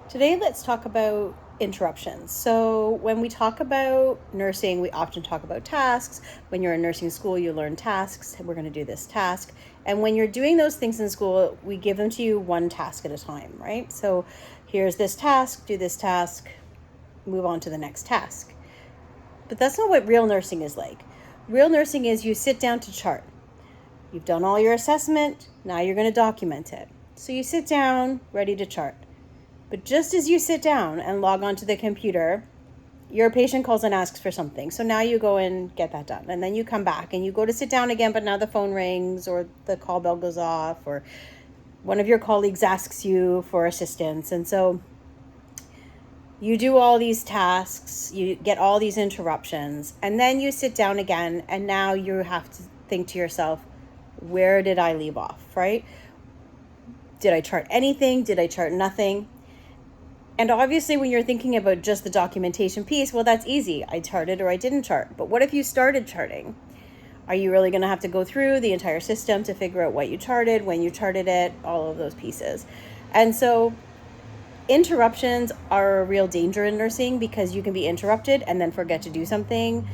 Today, let's talk about interruptions. So, when we talk about nursing, we often talk about tasks. When you're in nursing school, you learn tasks. We're going to do this task. And when you're doing those things in school, we give them to you one task at a time, right? So, here's this task, do this task, move on to the next task. But that's not what real nursing is like. Real nursing is you sit down to chart. You've done all your assessment, now you're going to document it. So, you sit down, ready to chart. But just as you sit down and log onto the computer, your patient calls and asks for something. So now you go and get that done. And then you come back and you go to sit down again, but now the phone rings or the call bell goes off or one of your colleagues asks you for assistance. And so you do all these tasks, you get all these interruptions, and then you sit down again, and now you have to think to yourself, where did I leave off, right? Did I chart anything? Did I chart nothing? And obviously, when you're thinking about just the documentation piece, well, that's easy. I charted or I didn't chart. But what if you started charting? Are you really going to have to go through the entire system to figure out what you charted, when you charted it, all of those pieces? And so interruptions are a real danger in nursing because you can be interrupted and then forget to do something.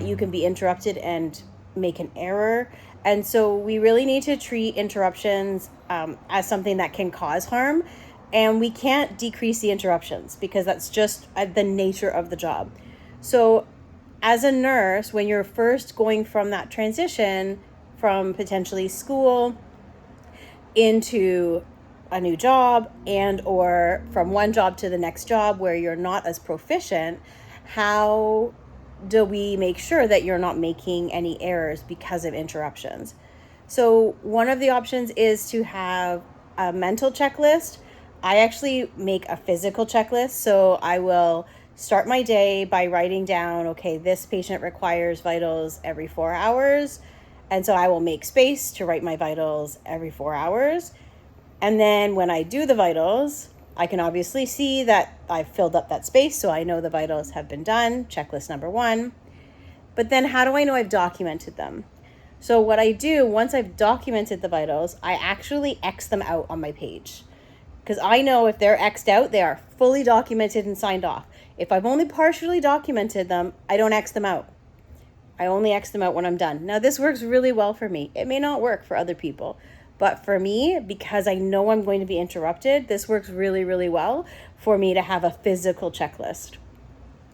You can be interrupted and make an error. And so we really need to treat interruptions as something that can cause harm. And we can't decrease the interruptions because that's just the nature of the job. So as a nurse, when you're first going from that transition from potentially school into a new job and or from one job to the next job where you're not as proficient, how do we make sure that you're not making any errors because of interruptions? So one of the options is to have a mental checklist. I actually make a physical checklist. So I will start my day by writing down, okay, this patient requires vitals every 4 hours. And so I will make space to write my vitals every 4 hours. And then when I do the vitals, I can obviously see that I've filled up that space. So I know the vitals have been done, checklist number 1. But then how do I know I've documented them? So what I do, once I've documented the vitals, I actually X them out on my page. Because I know if they're X'd out, they are fully documented and signed off. If I've only partially documented them, I don't X them out. I only X them out when I'm done. Now, this works really well for me. It may not work for other people. But for me, because I know I'm going to be interrupted, this works really, really well for me to have a physical checklist.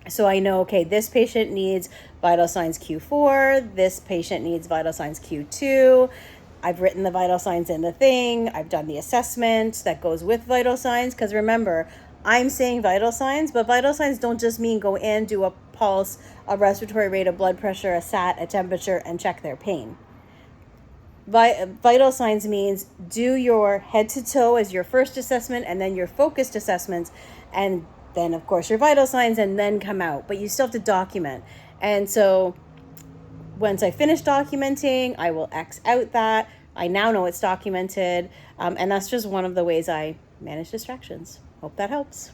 So I know, okay, this patient needs vital signs Q4. This patient needs vital signs Q2. I've written the vital signs in the thing. I've done the assessment that goes with vital signs. Because remember, I'm saying vital signs, but vital signs don't just mean go in, do a pulse, a respiratory rate, a blood pressure, a SAT, a temperature, and check their pain. Vital signs means do your head to toe as your first assessment and then your focused assessments. And then, of course, your vital signs and then come out. But you still have to document. And so once I finish documenting, I will X out that. I now know it's documented. And that's just one of the ways I manage distractions. Hope that helps.